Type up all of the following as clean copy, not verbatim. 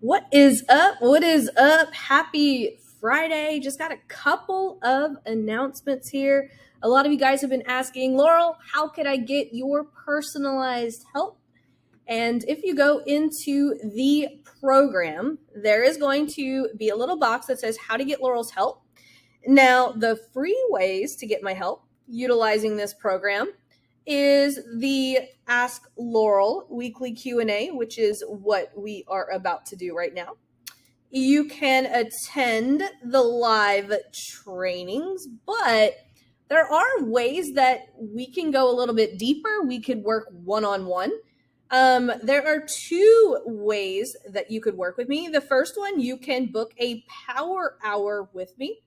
What is up? What is up? Happy Friday. Just got a couple of announcements here. A lot of you guys have been asking, Laurel, how could I get your personalized help? And if you go into the program, there is going to be a little box that says how to get Laurel's help. Now, the free ways to get my help utilizing this program is the Ask Laurel weekly Q&A, which is what we are about to do right now. You can attend the live trainings, but there are ways that we can go a little bit deeper. We could work one-on-one. There are two ways that you could work with me. The first one, you can book a power hour with me.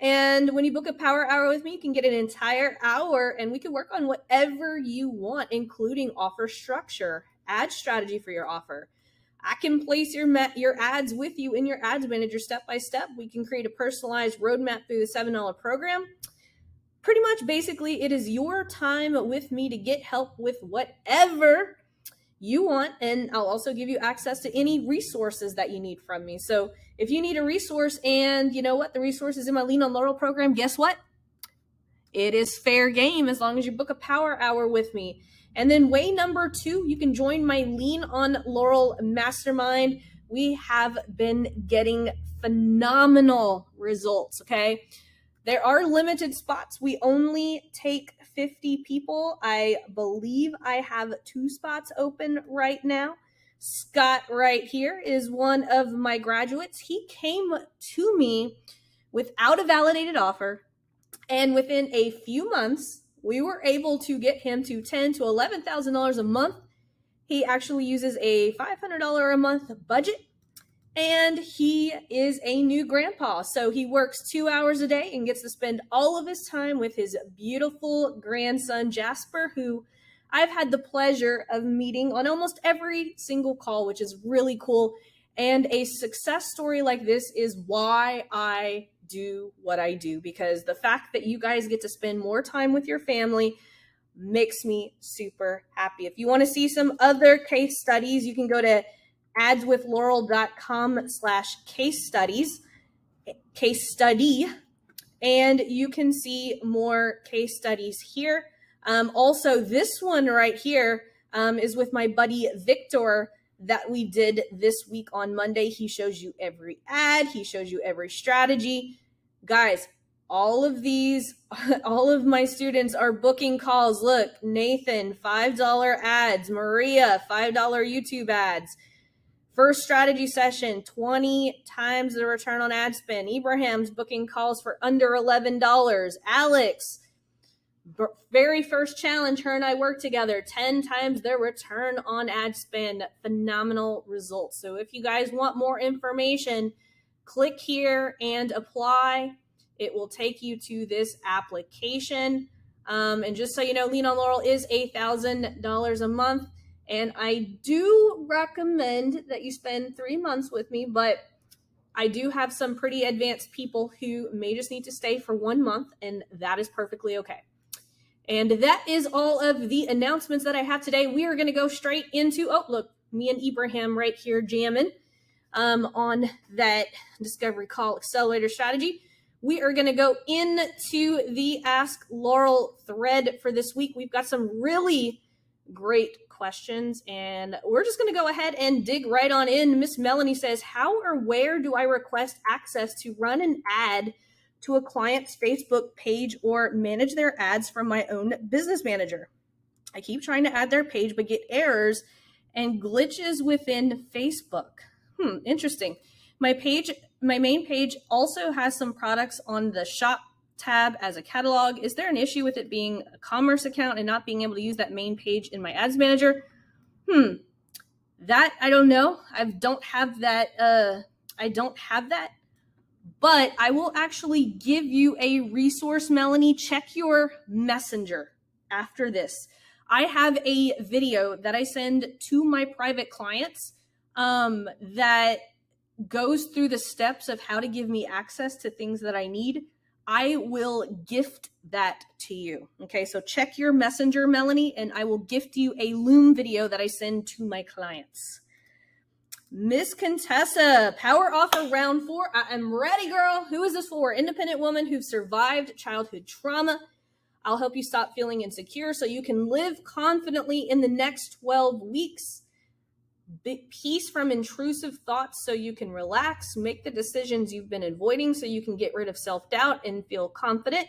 And when you book a power hour with me, you can get an entire hour and we can work on whatever you want, including offer structure, ad strategy for your offer. I can place your ads with you in your ads manager step by step. We can create a personalized roadmap through the $7 program. Pretty much, basically, it is your time with me to get help with whatever you want, and I'll also give you access to any resources that you need from me. So if you need a resource and you know what, the resource is in my Lean on Laurel program, guess what? It is fair game as long as you book a power hour with me. And then way number 2, you can join my Lean on Laurel mastermind. We have been getting phenomenal results, okay? There are limited spots. We only take 50 people. I believe I have 2 spots open right now. Scott right here is one of my graduates. He came to me without a validated offer, and within a few months, we were able to get him to $10,000 to $11,000 a month. He actually uses a $500 a month budget. And he is a new grandpa, so he works 2 hours a day and gets to spend all of his time with his beautiful grandson, Jasper, who I've had the pleasure of meeting on almost every single call, which is really cool. And a success story like this is why I do what I do, because the fact that you guys get to spend more time with your family makes me super happy. If you want to see some other case studies, you can go to adswithlaurel.com/case study, and you can see more case studies here. Also, this one right here is with my buddy Victor that we did this week on Monday. He shows you every ad. He shows you every strategy. Guys, all of my students are booking calls. Look, Nathan, $5 ads. Maria, $5 YouTube ads. First strategy session, 20 times the return on ad spend. Ibrahim's booking calls for under $11. Alex, very first challenge, her and I worked together, 10 times their return on ad spend. Phenomenal results. So if you guys want more information, click here and apply. It will take you to this application. And just so you know, Lean on Laurel is $1,000 a month. And I do recommend that you spend 3 months with me, but I do have some pretty advanced people who may just need to stay for 1 month, and that is perfectly okay. And that is all of the announcements that I have today. We are going to go straight into, oh, look, me and Ibrahim right here jamming on that Discovery Call Accelerator strategy. We are going to go into the Ask Laurel thread for this week. We've got some really great questions, and we're just going to go ahead and dig right on in. Miss Melanie says, how or where do I request access to run an ad to a client's Facebook page or manage their ads from my own business manager? I keep trying to add their page but get errors and glitches within Facebook. Interesting. My main page also has some products on the shop tab as a catalog. Is there an issue with it being a commerce account and not being able to use that main page in my ads manager? That I don't know. I don't have that, but I will actually give you a resource, Melanie. Check your messenger after this. I have a video that I send to my private clients that goes through the steps of how to give me access to things that I need. I will gift that to you. Okay, so check your messenger, Melanie, and I will gift you a Loom video that I send to my clients. Miss Contessa, power offer round 4. I am ready, girl. Who is this for? Independent woman who survived childhood trauma. I'll help you stop feeling insecure so you can live confidently in the next 12 weeks. Peace from intrusive thoughts so you can relax. Make the decisions you've been avoiding so you can get rid of self-doubt and feel confident.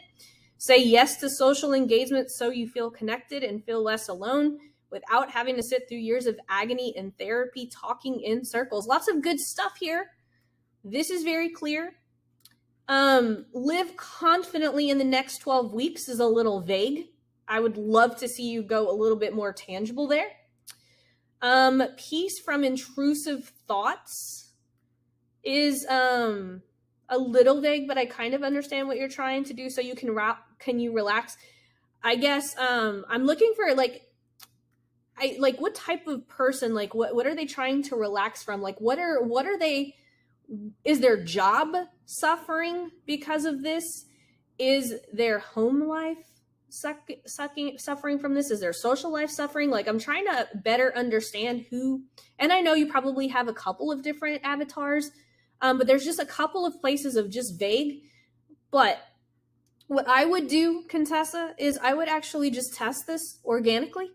Say yes to social engagement so you feel connected and feel less alone without having to sit through years of agony and therapy talking in circles. Lots of good stuff here. This is very clear. Live confidently in the next 12 weeks is a little vague. I would love to see you go a little bit more tangible there. Peace from intrusive thoughts is a little vague, but I kind of understand what you're trying to do. So you can you relax? I guess I'm looking for what type of person, like what are they trying to relax from? Like what are they, is their job suffering because of this? Is their home life suffering from this? Is their social life suffering? Like I'm trying to better understand who, and I know you probably have a couple of different avatars, but there's just a couple of places of just vague. But what I would do, Contessa, is I would actually just test this organically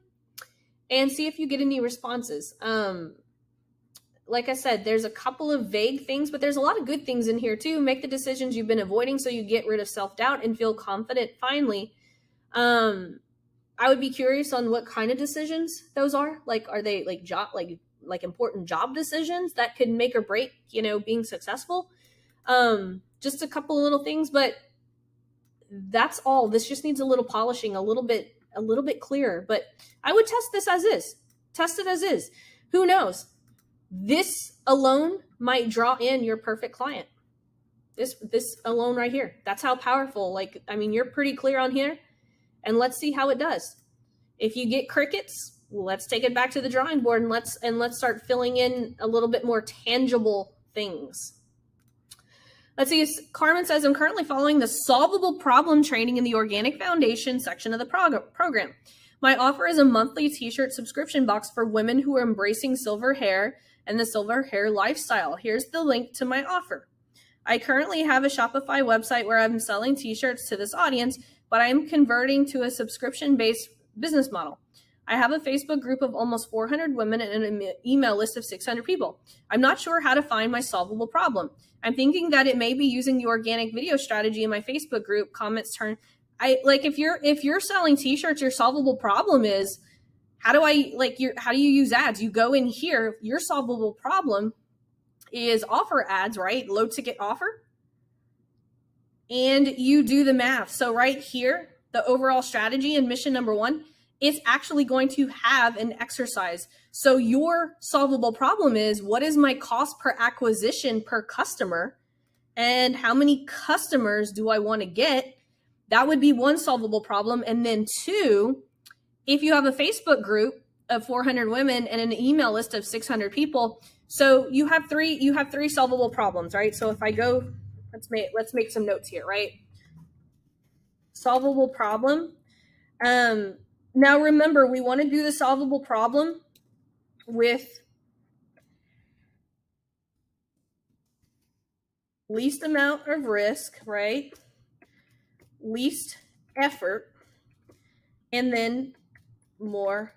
and see if you get any responses. Like I said, there's a couple of vague things, but there's a lot of good things in here too. Make the decisions you've been avoiding so you get rid of self-doubt and feel confident finally. I would be curious on what kind of decisions those are. Like, are they like job, like important job decisions that could make or break, being successful? Just a couple of little things, but that's all. This just needs a little polishing, a little bit clearer, but I would test this as is. Test it as is. Who knows? This alone might draw in your perfect client. This alone right here. That's how powerful. You're pretty clear on here, and let's see how it does. If you get crickets, let's take it back to the drawing board and let's start filling in a little bit more tangible things. Let's see. Carmen says, I'm currently following the solvable problem training in the Organic Foundation section of the program. My offer is a monthly t-shirt subscription box for women who are embracing silver hair and the silver hair lifestyle. Here's the link to my offer. I currently have a Shopify website where I'm selling t-shirts to this audience, but I am converting to a subscription-based business model. I have a Facebook group of almost 400 women and an email list of 600 people. I'm not sure how to find my solvable problem. I'm thinking that it may be using the organic video strategy in my Facebook group. Comments turn. If you're selling t-shirts, your solvable problem is how do you use ads? You go in here, your solvable problem is offer ads, right? Low ticket offer. And you do the math. So right here, the overall strategy and mission number 1, it's actually going to have an exercise. So your solvable problem is, what is my cost per acquisition per customer? And how many customers do I want to get? That would be one solvable problem. And then 2, if you have a Facebook group of 400 women and an email list of 600 people, so you have three solvable problems, right? So if I go, let's make some notes here, right? Solvable problem. Now remember, we want to do the solvable problem with least amount of risk, right? Least effort, and then more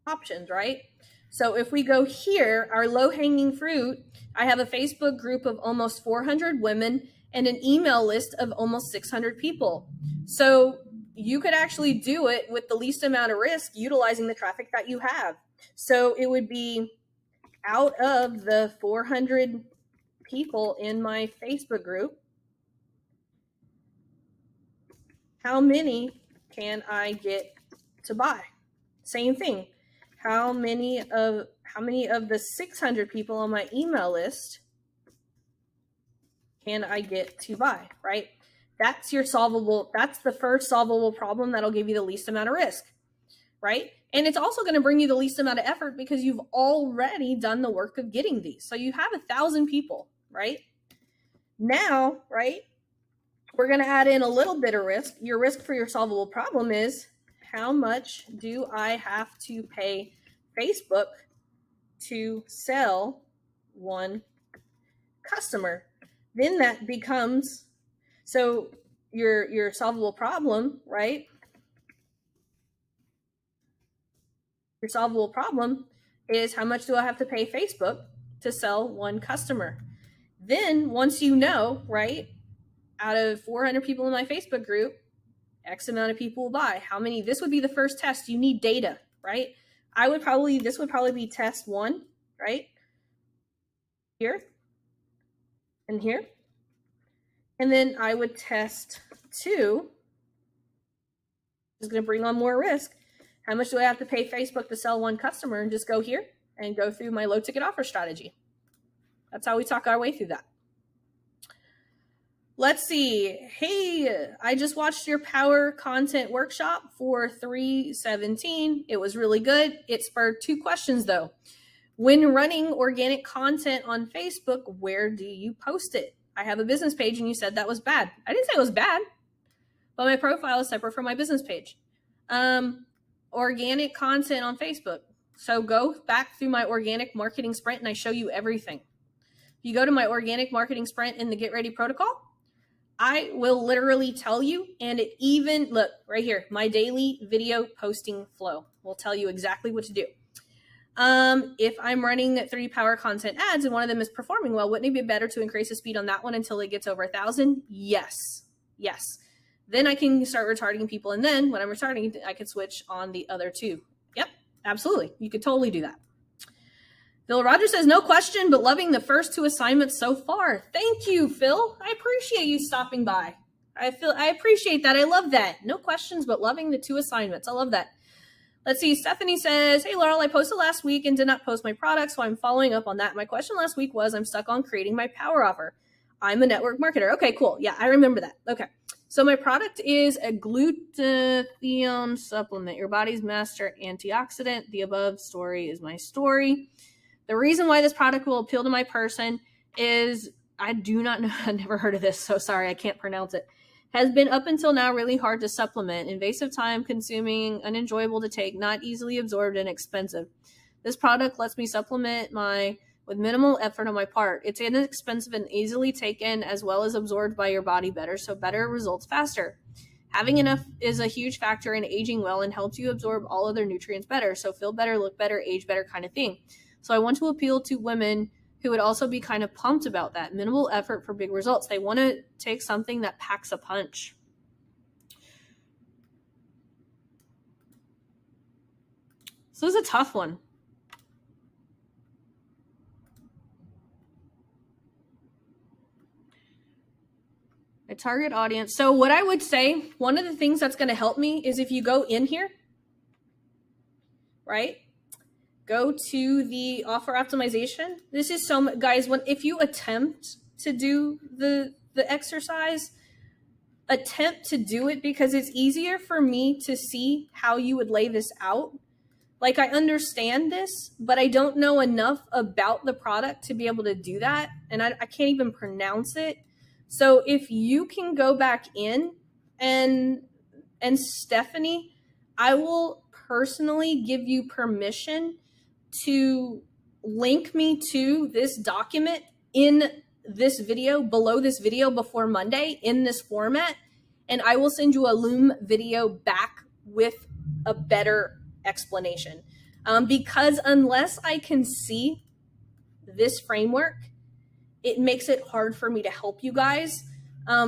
options, right? So if we go here, our low-hanging fruit, I have a Facebook group of almost 400 women and an email list of almost 600 people. So you could actually do it with the least amount of risk utilizing the traffic that you have. So it would be, out of the 400 people in my Facebook group, how many can I get to buy? Same thing. How many of the 600 people on my email list can I get to buy, right? That's the first solvable problem that'll give you the least amount of risk, right? And it's also going to bring you the least amount of effort because you've already done the work of getting these. So you have 1,000 people, right? Now, right, we're going to add in a little bit of risk. Your risk for your solvable problem is, how much do I have to pay Facebook to sell one customer. Then that becomes, so your solvable problem, right? Your solvable problem is, how much do I have to pay Facebook to sell one customer? Then once you know, right, out of 400 people in my Facebook group, X amount of people will buy. How many? This would be the first test. You need data, right? This would probably be test 1, right? Here and here. And then I would test 2. Is going to bring on more risk. How much do I have to pay Facebook to sell one customer? And just go here and go through my low ticket offer strategy. That's how we talk our way through that. Let's see. Hey, I just watched your power content workshop for 3/17. It was really good. It spurred 2 questions though. When running organic content on Facebook, where do you post it? I have a business page and you said that was bad. I didn't say it was bad, but my profile is separate from my business page. Organic content on Facebook. So go back through my organic marketing sprint and I show you everything. If you go to my organic marketing sprint in the Get Ready protocol, I will literally tell you, and it even, look right here, my daily video posting flow will tell you exactly what to do. If I'm running 3 power content ads and one of them is performing well, wouldn't it be better to increase the speed on that one until it gets over 1,000? Yes. Then I can start retargeting people. And then when I'm retargeting, I could switch on the other 2. Yep, absolutely. You could totally do that. Phil Rogers says, no question, but loving the first 2 assignments so far. Thank you, Phil. I appreciate you stopping by. I appreciate that. I love that. No questions, but loving the 2 assignments. I love that. Let's see. Stephanie says, hey, Laurel, I posted last week and did not post my product, so I'm following up on that. My question last week was, I'm stuck on creating my power offer. I'm a network marketer. Okay, cool. Yeah, I remember that. Okay. So my product is a glutathione supplement, your body's master antioxidant. The above story is my story. The reason why this product will appeal to my person is, I do not know, I've never heard of this, so sorry, I can't pronounce it. Has been up until now really hard to supplement, invasive, time consuming, unenjoyable to take, not easily absorbed, and expensive. This product lets me supplement with minimal effort on my part. It's inexpensive and easily taken as well as absorbed by your body better, so better results faster. Having enough is a huge factor in aging well and helps you absorb all other nutrients better, so feel better, look better, age better kind of thing. So I want to appeal to women who would also be kind of pumped about that. Minimal effort for big results. They want to take something that packs a punch. So this is a tough one. My target audience. So what I would say, one of the things that's going to help me is if you go in here, right? Go to the offer optimization. This is so much, guys, if you attempt to do the exercise, attempt to do it, because it's easier for me to see how you would lay this out. Like, I understand this, but I don't know enough about the product to be able to do that. And I can't even pronounce it. So if you can go back in and Stephanie, I will personally give you permission to link me to this document in this video, below this video, before Monday, in this format, and I will send you a Loom video back with a better explanation. Because unless I can see this framework, it makes it hard for me to help you guys.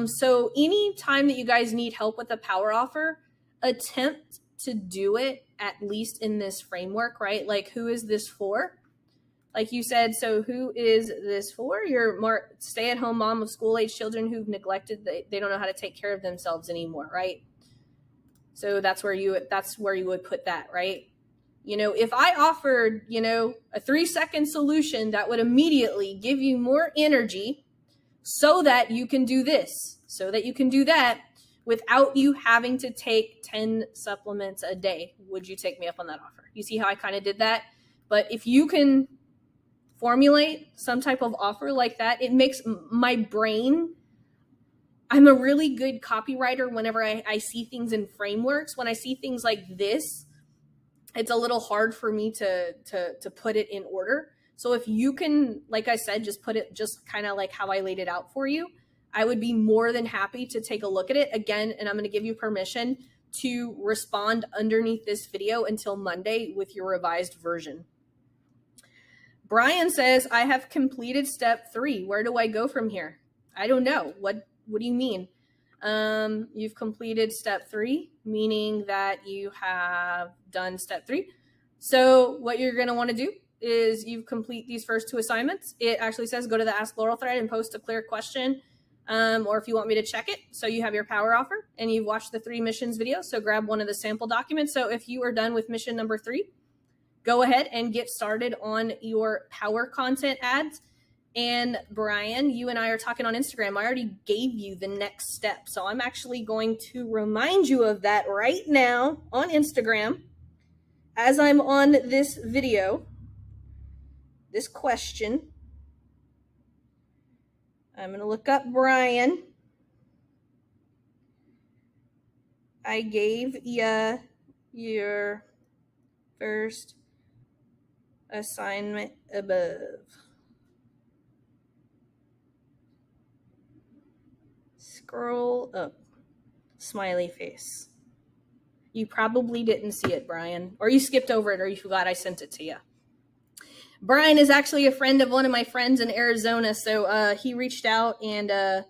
So anytime that you guys need help with a power offer, attempt to do it at least in this framework, right? Like, who is this for? Like you said, so who is this for? Your stay-at-home mom of school-age children who've neglected, they don't know how to take care of themselves anymore, right? So that's where you would put that, right? You know, if I offered, a 3-second solution that would immediately give you more energy so that you can do this, so that you can do that, without you having to take 10 supplements a day, would you take me up on that offer? You see how I kind of did that? But if you can formulate some type of offer like that, it makes my brain, I'm a really good copywriter whenever I see things in frameworks. When I see things like this, it's a little hard for me to put it in order. So if you can, like I said, just put it just kind of like how I laid it out for you, I would be more than happy to take a look at it again. And I'm going to give you permission to respond underneath this video until Monday with your revised version. Brian says, I have completed step 3. Where do I go from here? I don't know. What do you mean? You've completed step 3, meaning that you have done step 3. So what you're going to want to do is you complete these first 2 assignments. It actually says go to the Ask Laurel thread and post a clear question, or if you want me to check it. So you have your power offer and you've watched the 3 missions video. So grab one of the sample documents. So if you are done with mission number 3, go ahead and get started on your power content ads. And Brian, you and I are talking on Instagram. I already gave you the next step. So I'm actually going to remind you of that right now on Instagram as I'm on this video, this question. I'm going to look up Brian. I gave you your first assignment above. Scroll up. Smiley face. You probably didn't see it, Brian, or you skipped over it, or you forgot I sent it to you. Brian is actually a friend of one of my friends in Arizona, so he reached out, and I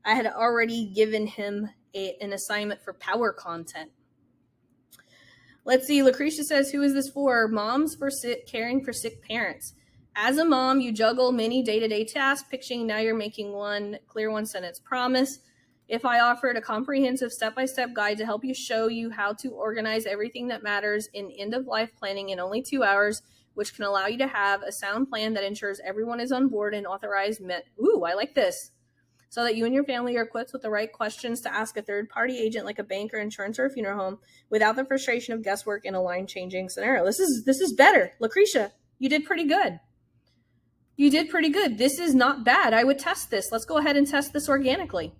had already given him an assignment for power content. Let's see. Lucretia says, who is this for? Moms for caring for sick parents. As a mom, you juggle many day-to-day tasks. Pitching, now you're making one clear one-sentence promise. If I offered a comprehensive step-by-step guide to help you show you how to organize everything that matters in end-of-life planning in only 2 hours, which can allow you to have a sound plan that ensures everyone is on board and authorized. Ooh, I like this. So that you and your family are equipped with the right questions to ask a third-party agent like a bank or insurance or a funeral home without the frustration of guesswork in a line-changing scenario. This is better. Lucretia, you did pretty good. You did pretty good. This is not bad. I would test this. Let's go ahead and test this organically.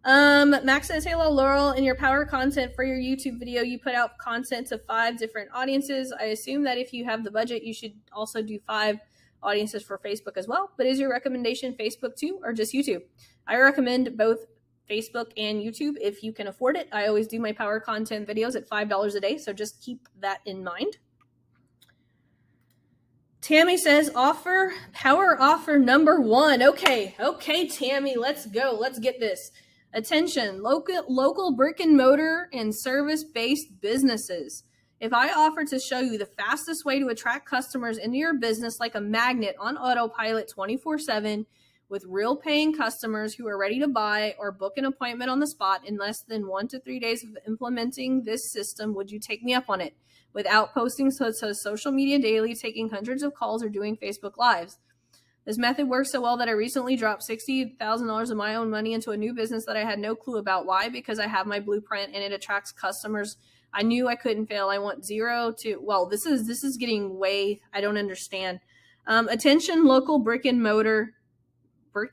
Max says, hello, Laurel. In your power content for your YouTube video, you put out content to 5 different audiences. I assume that if you have the budget, you should also do 5 audiences for Facebook as well. But is your recommendation Facebook too, or just YouTube? I recommend both Facebook and YouTube if you can afford it. I always do my power content videos at $5 a day, so just keep that in mind. Tammy says, power offer number 1. Okay, Tammy, let's go. Let's get this. Attention, local brick and mortar and service-based businesses. If I offer to show you the fastest way to attract customers into your business like a magnet on autopilot 24/7 with real paying customers who are ready to buy or book an appointment on the spot in less than 1 to 3 days of implementing this system, would you take me up on it? Without posting social media daily, taking hundreds of calls, or doing Facebook Lives. This method works so well that I recently dropped $60,000 of my own money into a new business that I had no clue about. Why? Because I have my blueprint and it attracts customers. I knew I couldn't fail. I want 0 to, well, this is getting way, I don't understand. Attention, local brick and mortar. Are you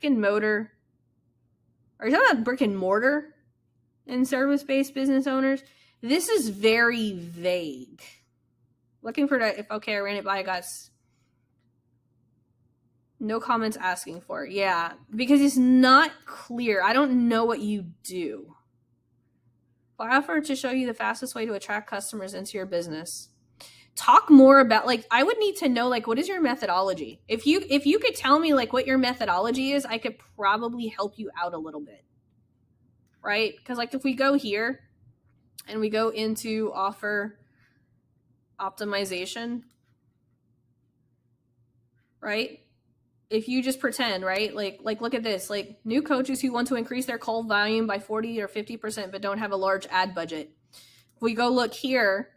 talking about brick and mortar and service-based business owners? This is very vague. Looking for that. Okay, I ran it by, I got no comments asking for it. Yeah, because it's not clear. I don't know what you do. I offer to show you the fastest way to attract customers into your business. Talk more about, like, I would need to know, like, what is your methodology? If you could tell me, like, what your methodology is, I could probably help you out a little bit. Right? Because, like, if we go here and we go into offer optimization, right? If you just pretend, right? Like look at this, like new coaches who want to increase their call volume by 40 or 50%, but don't have a large ad budget. If we go look here,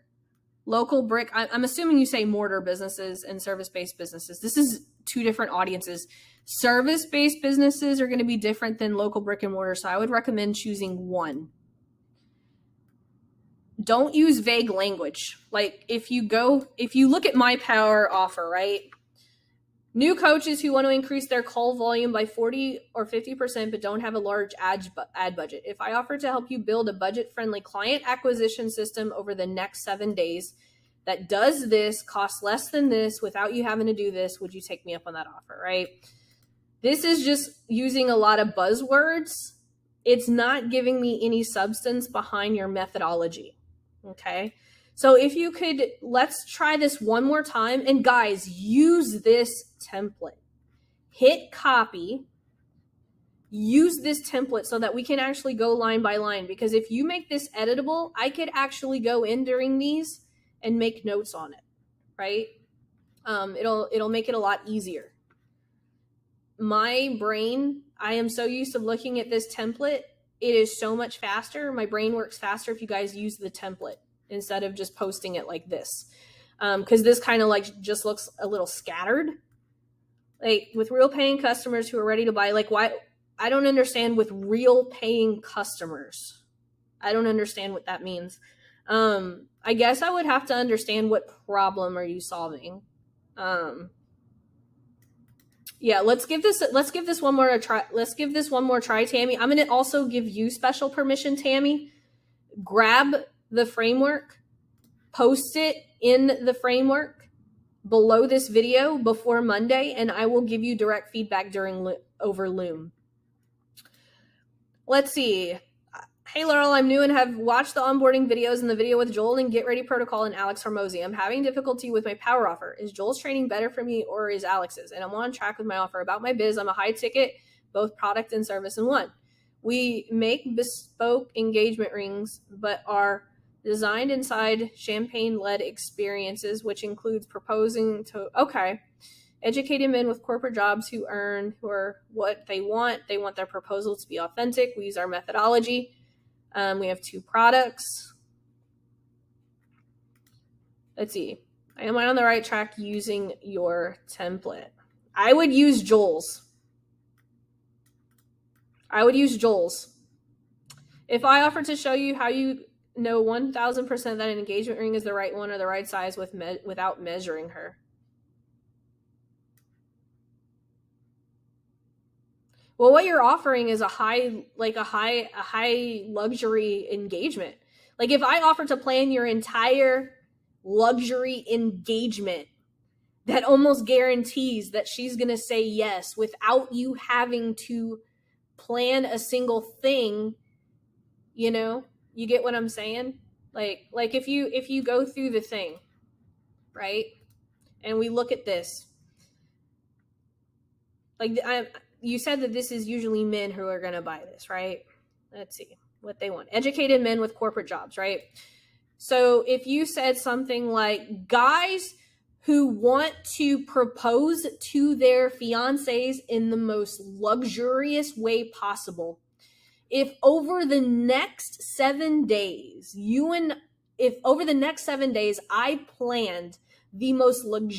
local brick, I'm assuming you say mortar businesses and service-based businesses. This is 2 different audiences. Service-based businesses are going to be different than local brick and mortar. So I would recommend choosing one. Don't use vague language. Like if you look at my power offer, right? New coaches who want to increase their call volume by 40 or 50% but don't have a large ad budget. If I offer to help you build a budget-friendly client acquisition system over the next 7 days, that does this, costs less than this, without you having to do this. Would you take me up on that offer, right? This is just using a lot of buzzwords. It's not giving me any substance behind your methodology, okay? So if you could, let's try this one more time. And guys, use this template. Hit copy. Use this template so that we can actually go line by line, because if you make this editable, I could actually go in during these and make notes on it, right? It'll make it a lot easier. My brain, I am so used to looking at this template. It is so much faster. My brain works faster if you guys use the template instead of just posting it like this. Because this kind of like just looks a little scattered. Like with real paying customers who are ready to buy, like why, I don't understand with real paying customers. I don't understand what that means. I guess I would have to understand what problem are you solving. Yeah, let's give this one more try. Let's give this one more try, Tammy. I'm going to also give you special permission, Tammy. Grab the framework, post it in the framework below this video before Monday, and I will give you direct feedback over Loom. Let's see. Hey, Laurel, I'm new and have watched the onboarding videos and the video with Joel and Get Ready Protocol and Alex Hormozy. I'm having difficulty with my power offer. Is Joel's training better for me or is Alex's? And I'm on track with my offer. About my biz, I'm a high ticket, both product and service in one. We make bespoke engagement rings, but are designed inside champagne-led experiences, which includes proposing to, educated men with corporate jobs who are what they want. They want their proposal to be authentic. We use our methodology. We have 2 products. Let's see. Am I on the right track using your template? I would use Joel's. If I offer to show you how you know 1000% that an engagement ring is the right one or the right size without measuring her. Well, what you're offering is a high luxury engagement. Like if I offer to plan your entire luxury engagement, that almost guarantees that she's going to say yes without you having to plan a single thing. You know, you get what I'm saying? Like if you go through the thing, right? And we look at this, like you said that this is usually men who are going to buy this, right? Let's see what they want. Educated men with corporate jobs, right? So if you said something like guys who want to propose to their fiancés in the most luxurious way possible, if over the next 7 days, I planned the most luxurious